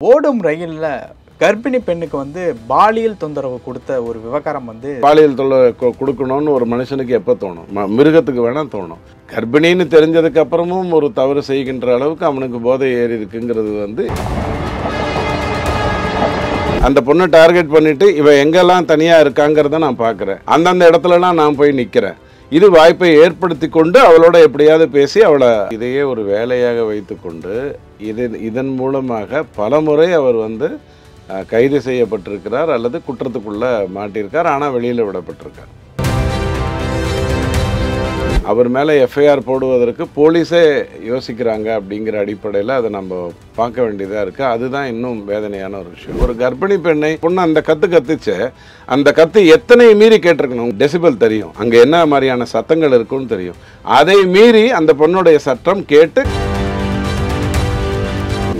ஓடும் ரயில்ல கர்ப்பிணி பெண்ணுக்கு வந்து பாலியல் தொந்தரவு கொடுத்த ஒரு விவகாரம் வந்து பாலியல் தொல்லை கொடுக்கணும்னு ஒரு மனுஷனுக்கு எப்போ தோணும்? மிருகத்துக்கு வேணா தோணும். கர்ப்பிணின்னு தெரிஞ்சதுக்கு அப்புறமும் ஒரு தவறு செய்கின்ற அளவுக்கு அவனுக்கு போதை ஏறி இருக்குங்கிறது வந்து அந்த பொண்ணை டார்கெட் பண்ணிட்டு இவ எங்கெல்லாம் தனியா இருக்காங்கிறத நான் பார்க்குறேன். அந்தந்த இடத்துலலாம் நான் போய் நிற்கிறேன். இது வாய்ப்பை ஏற்படுத்தி கொண்டு அவளோட எப்படியாவது பேசி அவளை இதையே ஒரு வேலையாக வைத்துக்கொண்டு இதன் மூலமாக பலமுறை அவர் வந்து கைது செய்யப்பட்டிருக்கிறார் அல்லது குற்றத்துக்குள்ள மாட்டியிருக்கார். ஆனால் வெளியில் விடப்பட்டிருக்கார். அவர் மேலே எஃப்ஐஆர் போடுவதற்கு போலீஸே யோசிக்கிறாங்க அப்படிங்கிற அடிப்படையில் அதை நம்ம பார்க்க வேண்டியதாக இருக்குது. அதுதான் இன்னும் வேதனையான ஒரு விஷயம். ஒரு கர்ப்பிணி பெண்ணை பொண்ணு அந்த கத்துச்சு, அந்த கத்து எத்தனை மீறி கேட்டிருக்கணும். டெசிபல் தெரியும், அங்கே என்ன மாதிரியான சத்தங்கள் இருக்குன்னு தெரியும். அதை மீறி அந்த பொண்ணுடைய சட்டம் கேட்டு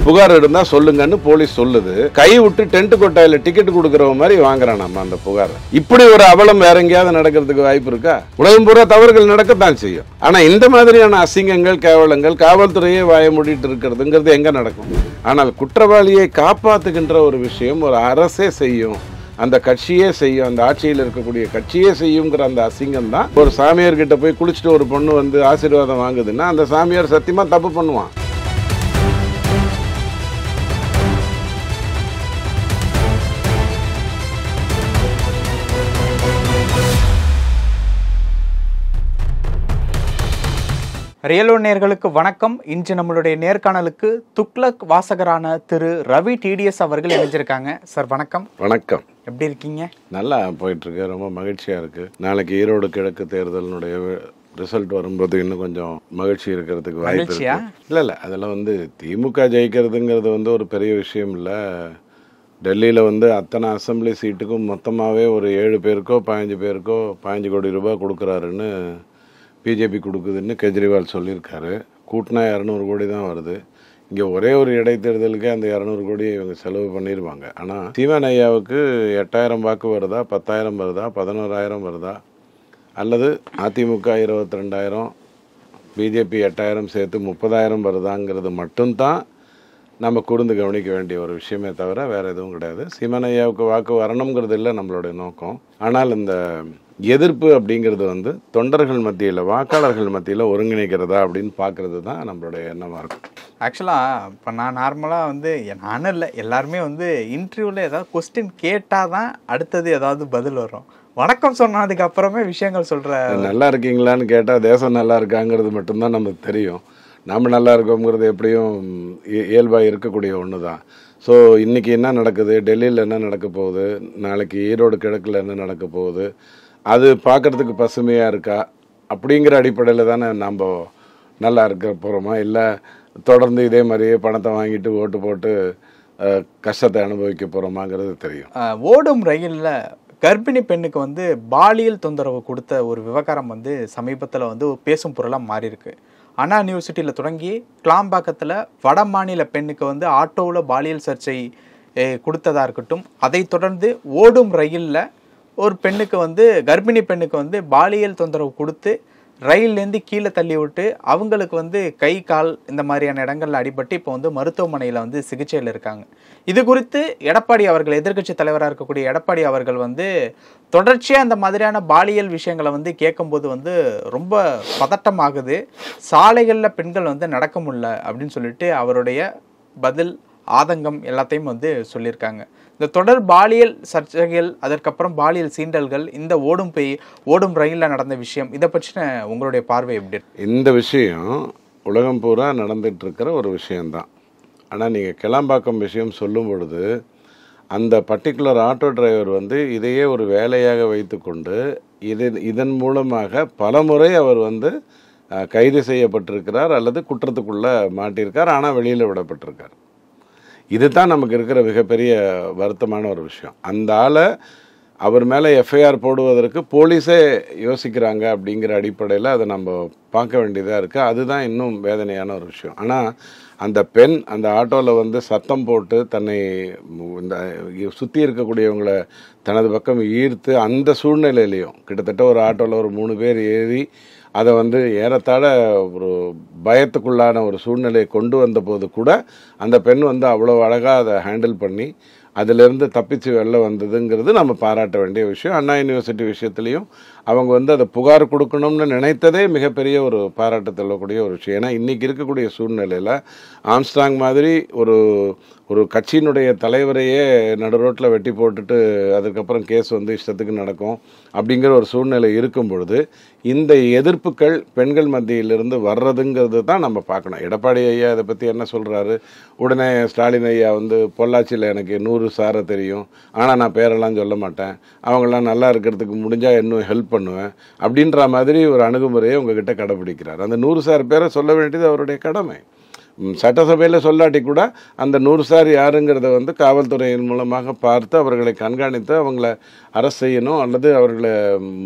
புகார் இருந்தால் சொல்லுங்கன்னு போலீஸ் சொல்லுது. கை விட்டு டென்ட் கொட்டாயில் டிக்கெட் கொடுக்குற மாதிரி வாங்குறான் நம்ம அந்த புகார். இப்படி ஒரு அவலம் வேற எங்கேயாவது நடக்கிறதுக்கு வாய்ப்பு இருக்கா? உலகம் பூரா தவறுகள் நடக்கத்தான் செய்யும். ஆனால் இந்த மாதிரியான அசிங்கங்கள், கேவலங்கள் காவல்துறையே வாய மூடிட்டு இருக்கிறதுங்கிறது எங்கே நடக்கும்? ஆனால் குற்றவாளியை காப்பாற்றுகின்ற ஒரு விஷயம் ஒரு அரசே செய்யும், அந்த கட்சியே செய்யும், அந்த ஆட்சியில் இருக்கக்கூடிய கட்சியே செய்யுங்கிற அந்த அசிங்கம் தான். ஒரு சாமியார்கிட்ட போய் குளிச்சுட்டு ஒரு பொண்ணு வந்து ஆசீர்வாதம் வாங்குதுன்னா அந்த சாமியார் சத்தியமாக தப்பு பண்ணுவான். ரியலோ நேயர்களுக்கு வணக்கம். இன்று நம்மளுடைய நேர்காணலுக்கு துக்ளக் வாசகரான திரு ரவி டிடிஎஸ் அவர்கள் இணைஞ்சிருக்காங்க. சார் வணக்கம். வணக்கம். எப்படி இருக்கீங்க? நல்லா போயிட்டு இருக்கு, ரொம்ப மகிழ்ச்சியா இருக்கு. நாளைக்கு ஈரோடு கிழக்கு தேர்தலினுடைய ரிசல்ட் வரும்போது இன்னும் கொஞ்சம் மகிழ்ச்சி இருக்கிறதுக்கு வாய்ப்பு இருக்கு. இல்லை அதெல்லாம் வந்து திமுக ஜெயிக்கிறதுங்கிறது வந்து ஒரு பெரிய விஷயம் இல்லை. டெல்லியில் வந்து அத்தனை அசம்பிளி சீட்டுக்கும் மொத்தமாகவே ஒரு 7 பேருக்கோ 15 பேருக்கோ 15 கோடி ரூபாய் கொடுக்குறாருன்னு பிஜேபி கொடுக்குதுன்னு கெஜ்ரிவால் சொல்லியிருக்காரு. கூட்டினா 200 கோடி தான் வருது. இங்கே ஒரே ஒரு இடைத்தேர்தலுக்கே அந்த 200 கோடி இவங்க செலவு பண்ணிடுவாங்க. ஆனால் சீமான் ஐயாவுக்கு 8000 வாக்கு வருதா, 10,000 வருதா, 11,000 வருதா, அல்லது அதிமுக 22,000, பிஜேபி 8,000 சேர்த்து 30,000 வருதாங்கிறது மட்டும்தான் நம்ம கூர்ந்து கவனிக்க வேண்டிய ஒரு விஷயமே தவிர வேறு எதுவும் கிடையாது. சீமான் ஐயாவுக்கு வாக்கு வரணுங்கிறது இல்லை நம்மளுடைய நோக்கம். ஆனால் இந்த எதிர்ப்பு அப்படிங்கிறது வந்து தொண்டர்கள் மத்தியில், வாக்காளர்கள் மத்தியில் ஒருங்கிணைக்கிறதா அப்படின்னு பார்க்கறது தான் நம்மளுடைய எண்ணமாக இருக்கும். ஆக்சுவலாக இப்போ நான் நார்மலாக வந்து நானும் இல்லை, எல்லாருமே வந்து இன்டர்வியூவில் ஏதாவது கொஸ்டின் கேட்டால் தான் அடுத்தது ஏதாவது பதில் வரும். வணக்கம் சொன்னதுக்கு அப்புறமே விஷயங்கள் சொல்கிற. நல்லா இருக்கீங்களான்னு கேட்டால் தேசம் நல்லா இருக்காங்கிறது மட்டும்தான் நமக்கு தெரியும். நம்ம நல்லா இருக்கோங்கிறது எப்படியும் இயல்பாக இருக்கக்கூடிய ஒன்று தான். ஸோ இன்றைக்கி என்ன நடக்குது, டெல்லியில் என்ன நடக்க போகுது, நாளைக்கு ஈரோடு கிழக்கில் என்ன நடக்க போகுது, அது பார்க்குறதுக்கு பசுமையாக இருக்கா அப்படிங்கிற அடிப்படையில் தானே நம்ம நல்லா இருக்க போகிறோமா, இல்லை தொடர்ந்து இதே மாதிரியே பணத்தை வாங்கிட்டு ஓட்டு போட்டு கஷ்டத்தை அனுபவிக்க போகிறோமாங்கிறது தெரியும். ஓடும் ரயிலில் கர்ப்பிணி பெண்ணுக்கு வந்து பாலியல் தொந்தரவு கொடுத்த ஒரு விவகாரம் வந்து சமீபத்தில் வந்து பேசும் பொருளாக மாறி இருக்கு. அண்ணா யூனிவர்சிட்டியில் தொடங்கி கிளாம்பாக்கத்தில் வட மாநில பெண்ணுக்கு வந்து ஆட்டோவில் பாலியல் சர்ச்சை கொடுத்ததா இருக்கட்டும், அதை தொடர்ந்து ஓடும் ரயிலில் ஒரு பெண்ணுக்கு வந்து கர்ப்பிணி பெண்ணுக்கு வந்து பாலியல் தொந்தரவு கொடுத்து ரயில்லேருந்து கீழே தள்ளி விட்டு அவங்களுக்கு வந்து கை கால் இந்த மாதிரியான இடங்கள்ல அடிபட்டு இப்போ வந்து மருத்துவமனையில் வந்து சிகிச்சையில் இருக்காங்க. இது குறித்து எடப்பாடி அவர்கள், எதிர்க்கட்சி தலைவராக இருக்கக்கூடிய எடப்பாடி அவர்கள் வந்து தொடர்ச்சியாக இந்த மாதிரியான பாலியல் விஷயங்களை வந்து கேட்கும்போது வந்து ரொம்ப பதட்டமாகுது, சாலைகளில் பெண்கள் வந்து நடக்க முடியல அப்படின்னு சொல்லிட்டு அவருடைய பதில், ஆதங்கம் எல்லாத்தையும் வந்து சொல்லியிருக்காங்க. இந்த தொடர் பாலியல் சர்ச்சைகள், அதற்கப்புறம் பாலியல் சீண்டல்கள், இந்த ஓடும் ரயிலில் நடந்த விஷயம், இதை பற்றின உங்களுடைய பார்வை எப்படி? இந்த விஷயம் உலகம் பூரா நடந்துட்டு இருக்கிற ஒரு விஷயம்தான். ஆனால் நீங்கள் கிளாம்பாக்கம் விஷயம் சொல்லும் பொழுது அந்த பர்டிகுலர் ஆட்டோ டிரைவர் வந்து இதையே ஒரு வேலையாக வைத்து கொண்டு இதன் மூலமாக பலமுறை அவர் வந்து கைது செய்யப்பட்டிருக்கிறார் அல்லது குற்றத்துக்குள்ளே மாட்டியிருக்கார். ஆனால் வெளியில் விடப்பட்டிருக்கார். இதுதான் நமக்கு இருக்கிற மிகப்பெரிய வருத்தமான ஒரு விஷயம். அந்த ஆளை அவர் மேலே எஃப்ஐஆர் போடுவதற்கு போலீஸே யோசிக்கிறாங்க அப்படிங்கிற அடிப்படையில் அதை நம்ம பார்க்க வேண்டியதாக இருக்குது. அதுதான் இன்னும் வேதனையான ஒரு விஷயம். ஆனால் அந்த பெண் அந்த ஆட்டோவில் வந்து சத்தம் போட்டு தன்னை இந்த சுற்றி இருக்கக்கூடியவங்களை தனது பக்கம் ஈர்த்து அந்த சூழ்நிலையிலையும் கிட்டத்தட்ட ஒரு ஆட்டோவில் ஒரு 3 பேர் ஏறி அதை வந்து ஏறத்தாழ ஒரு பயத்துக்குள்ளான ஒரு சூழ்நிலையை கொண்டு வந்த போது கூட அந்த பெண் வந்து அவ்வளோ அழகாக அதை ஹேண்டில் பண்ணி அதிலிருந்து தப்பிச்சு வெளில வந்ததுங்கிறது நம்ம பாராட்ட வேண்டிய விஷயம். அண்ணா யூனிவர்சிட்டி விஷயத்துலையும் அவங்க வந்து அதை புகார் கொடுக்கணும்னு நினைத்ததே மிகப்பெரிய ஒரு பாராட்டு தள்ளக்கூடிய ஒரு விஷயம். ஏன்னா இன்றைக்கி இருக்கக்கூடிய சூழ்நிலையில் ஆம்ஸ்ட்ராங் மாதிரி ஒரு கட்சியினுடைய தலைவரையே நடு ரோட்டில் வெட்டி போட்டுட்டு அதுக்கப்புறம் கேஸ் வந்து இஷ்டத்துக்கு நடக்கும் அப்படிங்கிற ஒரு சூழ்நிலை இருக்கும் பொழுது இந்த எதிர்ப்புகள் பெண்கள் மத்தியிலிருந்து வர்றதுங்கிறது தான் நம்ம பார்க்கணும். எடப்பாடி ஐயா இதை பற்றி என்ன சொல்கிறாரு, உடனே ஸ்டாலின் ஐயா வந்து பொள்ளாச்சியில் எனக்கு 100 சாரை தெரியும், ஆனால் நான் பேரெல்லாம் சொல்ல மாட்டேன், அவங்களாம் நல்லா இருக்கிறதுக்கு முடிஞ்சால் இன்னும் ஹெல்ப் பண்ணுவேன் அப்படின்ற மாதிரி ஒரு அணுகுமுறையை உங்ககிட்ட கடைபிடிக்கிறார். அந்த 100 சார் பேரை சொல்ல வேண்டியது அவருடைய கடமை. சட்டசபையில் சொல்லாட்டி கூட அந்த 100 சார் யாருங்கிறத வந்து காவல்துறையின் மூலமாக பார்த்து அவர்களை கண்காணித்து அவங்கள அரெஸ்ட் செய்யணும் அல்லது அவர்களை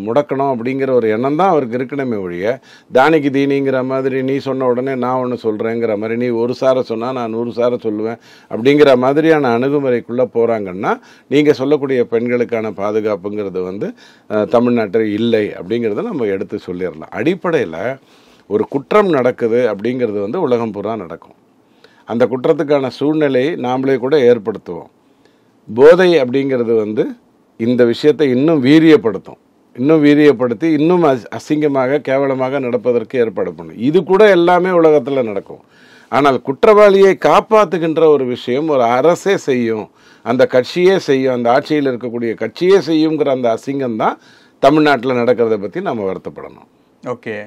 முடக்கணும் அப்படிங்கிற ஒரு எண்ணம் தான் அவருக்கு இருக்கணுமே ஒழிய, தானிக்கு தீனிங்கிற மாதிரி நீ சொன்ன உடனே நான் ஒன்று சொல்கிறேங்கிற மாதிரி, நீ 1 சாரை சொன்னால் நான் 100 சாரை சொல்லுவேன் அப்படிங்கிற மாதிரியான அணுகுமுறைக்குள்ளே போகிறாங்கன்னா நீங்கள் சொல்லக்கூடிய பெண்களுக்கான பாதுகாப்புங்கிறது வந்து தமிழ்நாட்டில் இல்லை அப்படிங்கிறத நம்ம எடுத்து சொல்லிடலாம். அடிப்படையில் ஒரு குற்றம் நடக்குது அப்படிங்கிறது வந்து உலகம் பூரா நடக்கும். அந்த குற்றத்துக்கான சூழ்நிலையை நாமளே கூட ஏற்படுத்துவோம். போதை அப்படிங்கிறது வந்து இந்த விஷயத்தை இன்னும் வீரியப்படுத்தி இன்னும் அசிங்கமாக கேவலமாக நடப்பதற்கு ஏற்பாடு பண்ணும். இது கூட எல்லாமே உலகத்தில் நடக்கும். ஆனால் குற்றவாளியை காப்பாற்றுகின்ற ஒரு விஷயம் ஒரு அரசே செய்யும், அந்த கட்சியே செய்யும், அந்த ஆட்சியில் இருக்கக்கூடிய கட்சியே செய்யுங்கிற அந்த அசிங்கம் தான் தமிழ்நாட்டில் நடக்கிறத பற்றி நம்ம வருத்தப்படணும். ஓகே.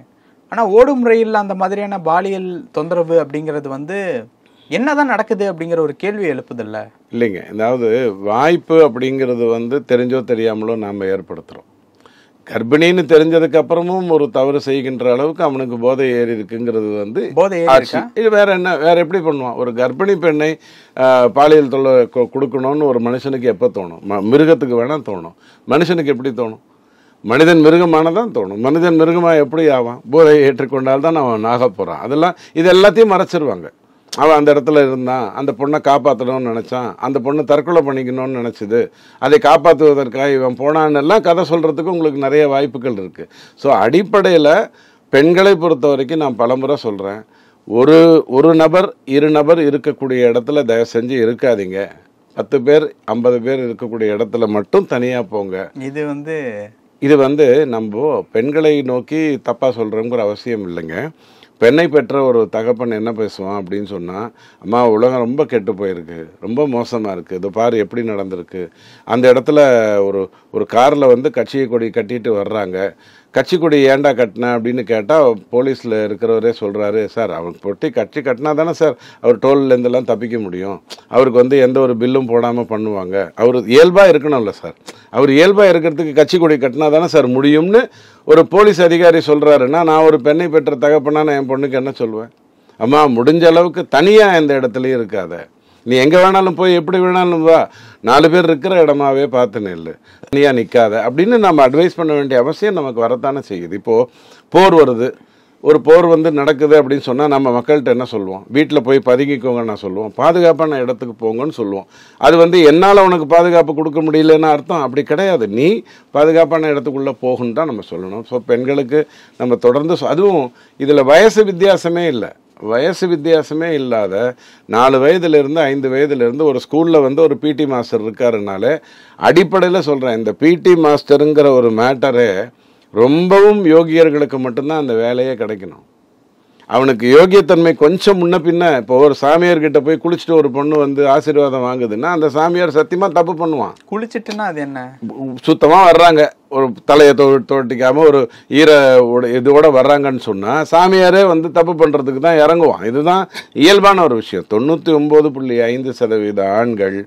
ஆனால் ஓடும் முறையில் அந்த மாதிரியான பாலியல் தொந்தரவு அப்படிங்கிறது வந்து என்னதான் நடக்குது அப்படிங்கிற ஒரு கேள்வி எழுப்புதில்ல? இல்லைங்க, அதாவது வாய்ப்பு அப்படிங்கிறது வந்து தெரிஞ்சோ தெரியாமலோ நாம் ஏற்படுத்துகிறோம். கர்ப்பிணின்னு தெரிஞ்சதுக்கு அப்புறமும் ஒரு தவறு செய்கின்ற அளவுக்கு அவனுக்கு போதை ஏறி இருக்குங்கிறது வந்து இது வேற என்ன, வேற எப்படி பண்ணுவான்? ஒரு கர்ப்பிணி பெண்ணை பாலியல் தொல்லை கொடுக்கணும்னு ஒரு மனுஷனுக்கு எப்போ தோணும்? மிருகத்துக்கு வேணால் தோணும், மனுஷனுக்கு எப்படி தோணும்? மனிதன் மிருகமானதான் தோணும். மனிதன் மிருகமாக எப்படி ஆவான்? போதையை ஏற்றுக்கொண்டால் தான் அவன் ஆக போகிறான். இது எல்லாத்தையும் மறைச்சிருவாங்க. அவன் அந்த இடத்துல இருந்தான், அந்த பொண்ணை காப்பாற்றணும்னு நினச்சான், அந்த பொண்ணு தற்கொலை பண்ணிக்கணும்னு நினச்சிது, அதை காப்பாற்றுவதற்காக இவன் போனான்னு எல்லாம் கதை சொல்கிறதுக்கு உங்களுக்கு நிறைய வாய்ப்புகள் இருக்குது. ஸோ அடிப்படையில் பெண்களை பொறுத்த வரைக்கும் நான் பலமுறை சொல்கிறேன், ஒரு நபர் 2 நபர் இருக்கக்கூடிய இடத்துல தயவு செஞ்சு இருக்காதீங்க. 10 பேர் 50 பேர் இருக்கக்கூடிய இடத்துல மட்டும் தனியாக போங்க. இது வந்து நம்ம பெண்களை நோக்கி தப்பாக சொல்கிறோங்கிற அவசியம் இல்லைங்க. பெண்ணை பெற்ற ஒரு தகப்பன் என்ன பேசுவான் அப்படின்னு சொன்னால், அம்மா உலகம் ரொம்ப கெட்டு போயிருக்கு, ரொம்ப மோசமாக இருக்குது, இது பாரு எப்படி நடந்திருக்கு, அந்த இடத்துல ஒரு காரில் வந்து கட்சி கொடி கட்டிட்டு வர்றாங்க, கட்சி கொடி ஏண்டா கட்டின அப்படின்னு கேட்டால் போலீஸில் இருக்கிறவரே சொல்கிறாரு, சார் அவர் கட்சி கட்டினா தானே சார் அவர் டோல்லேருந்தெல்லாம் தப்பிக்க முடியும், அவருக்கு வந்து எந்த ஒரு பில்லும் போடாமல் பண்ணுவாங்க, அவர் இயல்பாக இருக்கணும்ல சார், அவர் இயல்பாக இருக்கிறதுக்கு கட்சி கொடி கட்டினா தானே சார் முடியும்னு ஒரு போலீஸ் அதிகாரி சொல்கிறாருன்னா, நான் ஒரு பெண்ணை பெற்ற தகப்பனா நான் என் பொண்ணுக்கு என்ன சொல்லுவேன்? அம்மா முடிஞ்ச அளவுக்கு தனியாக எந்த இடத்துலையும் இருக்காத, நீ எங்கே வேணாலும் போய் எப்படி வேணாலும் வா, 4 பேர் இருக்கிற இடமாவே பார்த்து நெல், தனியாக நிற்காத அப்படின்னு நம்ம அட்வைஸ் பண்ண வேண்டிய அவசியம் நமக்கு வரத்தானே செய்யுது. இப்போது போர் வருது, ஒரு போர் வந்து நடக்குது அப்படின்னு சொன்னால் நம்ம மக்கள்கிட்ட என்ன சொல்லுவோம்? வீட்டில் போய் பதுங்கிக்கோங்கன்னு நான் சொல்லுவோம், பாதுகாப்பான இடத்துக்கு போங்கன்னு சொல்லுவோம். அது வந்து என்னால் உனக்கு பாதுகாப்பு கொடுக்க முடியலன்னு அர்த்தம் அப்படி கிடையாது. நீ பாதுகாப்பான இடத்துக்குள்ளே போகுன்னு தான் நம்ம சொல்லணும். ஸோ பெண்களுக்கு நம்ம தொடர்ந்து அதுவும் இதில் வயசு வித்தியாசமே இல்லாத 4 வயதிலிருந்து 5 வயதிலிருந்து ஒரு ஸ்கூலில் வந்து ஒரு பிடி மாஸ்டர் இருக்காருனாலே, அடிப்படையில் சொல்கிறேன், இந்த பிடி மாஸ்டருங்கிற ஒரு மேட்டரே ரொம்பவும் யோகியர்களுக்கு மட்டும்தான் அந்த வேலையே கிடைக்கணும். அவனுக்கு யோகியத்தன்மை கொஞ்சம் முன்ன பின்ன, இப்போ ஒரு சாமியார்கிட்ட போய் குளிச்சுட்டு ஒரு பொண்ணு வந்து ஆசீர்வாதம் வாங்குதுன்னா அந்த சாமியார் சத்தியமாக தப்பு பண்ணுவான். குளிச்சுட்டுன்னா அது என்ன, சுத்தமாக வர்றாங்க, ஒரு தலையை தோட்டிக்காமல் ஒரு இதோட வர்றாங்கன்னு சொன்னால் சாமியாரே வந்து தப்பு பண்ணுறதுக்கு தான் இறங்குவான். இதுதான் இயல்பான ஒரு விஷயம். 99.5% ஆண்கள்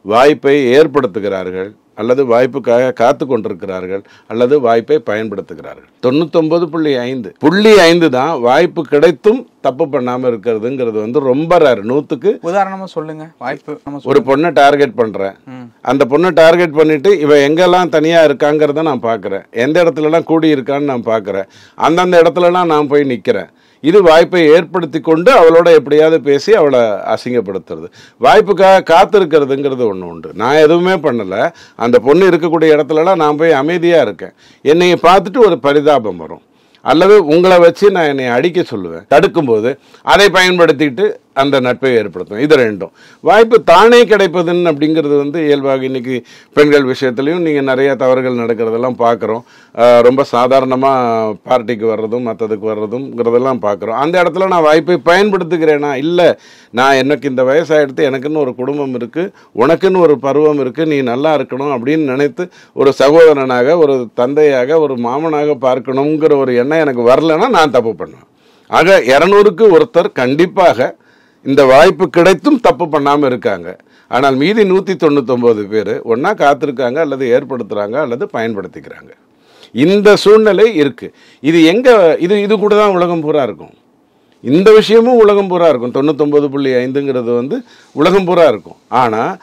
வாய்ப்பை ஏற்படுத்துகிறார்கள் அல்லது வாய்ப்புக்காக காத்து கொண்டிருக்கிறார்கள் அல்லது வாய்ப்பை பயன்படுத்துகிறார்கள். 99.5 தான் வாய்ப்பு கிடைத்தும் தப்பு பண்ணாமல் இருக்கிறதுங்கிறது வந்து ரொம்ப ரேர். 100க்கு உதாரணமாக சொல்லுங்க. வாய்ப்பு ஒரு பொண்ணை டார்கெட் பண்ணுறேன், அந்த பொண்ணை டார்கெட் பண்ணிட்டு இவன் எங்கெல்லாம் தனியாக இருக்காங்கிறத நான் பார்க்குறேன், எந்த இடத்துலலாம் கூடி இருக்கான்னு நான் பார்க்குறேன், அந்தந்த இடத்துலலாம் நான் போய் நிற்கிறேன். இது வாய்ப்பை ஏற்படுத்தி கொண்டு அவளோட எப்படியாவது பேசி அவளை அசிங்கப்படுத்துறது. வாய்ப்புக்காக காத்திருக்கிறதுங்கிறது ஒன்று உண்டு. நான் எதுவுமே பண்ணலை, அந்த பொண்ணு இருக்கக்கூடிய இடத்துலலாம் நான் போய் அமைதியாக இருக்கேன், என்னையை பார்த்துட்டு ஒரு பரிதாபம் வரும். அல்லது உங்களை வச்சு நான் என்னை அடிக்க சொல்லுவேன். தடுக்கும்போது அதை பயன்படுத்திட்டு அந்த நட்பை ஏற்படுத்தும். இது ரெண்டும் வாய்ப்பு தானே கிடைப்பதுன்னு அப்படிங்கிறது வந்து இயல்பாக இன்னைக்கு பெண்கள் விஷயத்துலையும் நீங்கள் நிறைய தவறுகள் நடக்கிறதெல்லாம் பார்க்குறோம். ரொம்ப சாதாரணமாக பார்ட்டிக்கு வர்றதும் மற்றதுக்கு வர்றதுங்கிறதெல்லாம் பார்க்குறோம். அந்த இடத்துல நான் வாய்ப்பை பயன்படுத்துகிறேனா? இல்லை, நான் எனக்கு இந்த வயசாகிடுத்து, எனக்குன்னு ஒரு குடும்பம் இருக்குது, உனக்குன்னு ஒரு பருவம் இருக்குது, நீ நல்லா இருக்கணும் அப்படின்னு நினைத்து ஒரு சகோதரனாக, ஒரு தந்தையாக, ஒரு மாமனாக பார்க்கணுங்கிற ஒரு எண்ணம் எனக்கு வரலைன்னா நான் தப்பு பண்ணுவேன். ஆக 200க்கு ஒருத்தர் கண்டிப்பாக இந்த வாய்ப்பு கிடைத்தும் தப்பு பண்ணாமல் இருக்காங்க. ஆனால் மீதி 199 பேர் ஒன்றா காத்திருக்காங்க, அல்லது ஏற்படுத்துகிறாங்க, அல்லது பயன்படுத்திக்கிறாங்க. இந்த சூழ்நிலை இருக்குது. இது எங்கே இது கூட தான் உலகம் பூரா இருக்கும். இந்த விஷயமும் உலகம் பூரா இருக்கும். 99.5ங்கிறது வந்து உலகம் பூரா இருக்கும். ஆனால்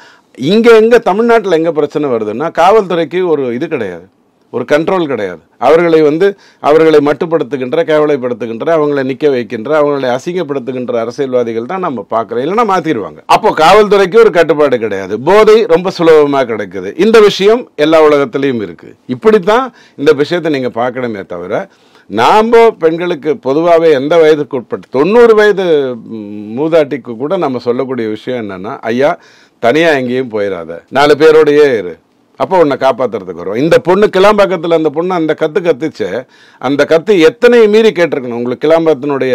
எங்கே தமிழ்நாட்டில் எங்கே பிரச்சனை வருதுன்னா, காவல்துறைக்கு ஒரு இது கிடையாது, ஒரு கண்ட்ரோல் கிடையாது. அவர்களை மட்டுப்படுத்துகின்ற, கேவலைப்படுத்துகின்ற, அவங்களை நிற்க வைக்கின்ற, அவங்களை அசிங்கப்படுத்துகின்ற அரசியல்வாதிகள் தான் நம்ம பார்க்குறோம். இல்லைன்னா மாற்றிடுவாங்க. அப்போ காவல்துறைக்கு ஒரு கட்டுப்பாடு கிடையாது. போதை ரொம்ப சுலபமாக கிடைக்குது. இந்த விஷயம் எல்லா உலகத்திலையும் இருக்குது. இப்படித்தான் இந்த விஷயத்தை நீங்கள் பார்க்கணுமே தவிர, நாம் பெண்களுக்கு பொதுவாகவே எந்த வயதுக்கு உட்பட்டு 90 வயது மூதாட்டிக்கு கூட நம்ம சொல்லக்கூடிய விஷயம் என்னென்னா, ஐயா தனியாக எங்கேயும் போயிடாத, 4 பேரோடையே இரு, அப்போ உன்னை காப்பாற்றுறதுக்கு வரும். இந்த பொண்ணு கிளாம்பாக்கத்தில் அந்த பொண்ணு அந்த கத்துச்சு. அந்த கத்து எத்தனை மீறி கேட்டிருக்கணும். உங்களுக்கு கிளாம்பாக்கத்தினுடைய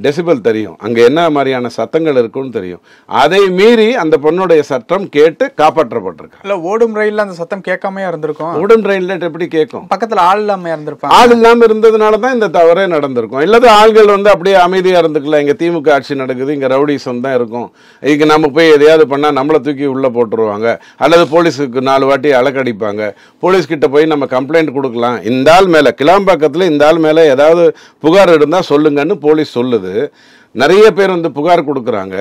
டெசிபல் தெரியும், அங்கே என்ன மாதிரியான சத்தங்கள் இருக்குன்னு தெரியும். அதை மீறி அந்த பொண்ணுடைய சத்தம் கேட்டு காப்பாற்றப்பட்டிருக்கு. இல்லை, ஓடும் ரயிலில் அந்த சத்தம் கேட்காமையா இருந்திருக்கும். ஓடும் ரயிலில் எப்படி கேட்கும்? பக்கத்தில் ஆள் இல்லாமல் இருந்திருப்பாங்க. ஆள் இல்லாமல் இருந்ததுனால தான் இந்த தவறே நடந்திருக்கும். இல்லாத ஆள்கள் அப்படியே அமைதியாக இருந்துக்கல. இங்கே திமுக ஆட்சி நடக்குது, இங்கே ரவுடிசம் தான் இருக்கும், இங்கே நம்ம போய் எதையாவது பண்ணால் நம்மளை தூக்கி உள்ளே போட்டுருவாங்க, அல்லது போலீஸுக்கு 4 வாட்டி அலக்கடிப்பாங்க, போலீஸ்கிட்ட போய் நம்ம கம்ப்ளைண்ட் கொடுக்கலாம், இந்த ஆள் மேலே கிளாம்பாக்கத்தில் இந்த ஆள் மேலே ஏதாவது புகார் இருந்தால் சொல்லுங்கன்னு போலீஸ் சொல்லுது. நிறைய பேர் புகார் கொடுக்குறாங்க.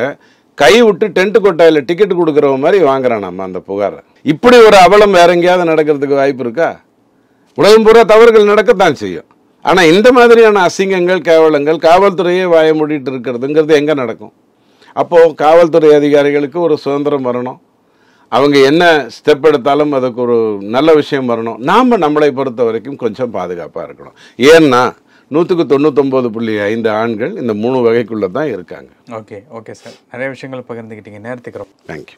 கை விட்டு டென்ட் கொட்டாயில் டிக்கெட் கொடுக்குற மாதிரி வாங்குறான் நம்ம அந்த புகாரை. இப்படி ஒரு அவலம் வேற எங்கேயாவது நடக்கிறதுக்கு வாய்ப்பு இருக்கா? உலகம் பூரா தவறுகள் நடக்கத்தான் செய்யும். ஆனால் இந்த மாதிரியான அசிங்கங்கள், கேவலங்கள், காவல்துறையே வாய மூடிட்டு இருக்கிறதுங்கிறது எங்கே நடக்கும்? அப்போது காவல்துறை அதிகாரிகளுக்கு ஒரு சுதந்திரம் வரணும். அவங்க என்ன ஸ்டெப் எடுத்தாலும் அதுக்கு ஒரு நல்ல விஷயம் வரணும். நாம் நம்மளை பொறுத்த வரைக்கும் கொஞ்சம் பாதுகாப்பாக இருக்கணும். ஏன்னா 199.5 ஆண்கள் இந்த 3 வகைக்குள்ளே தான் இருக்காங்க. ஓகே சார், நிறைய விஷயங்கள் பகிர்ந்துக்கிட்டீங்க. நேரத்துக்கு ரொம்ப தேங்க்யூ.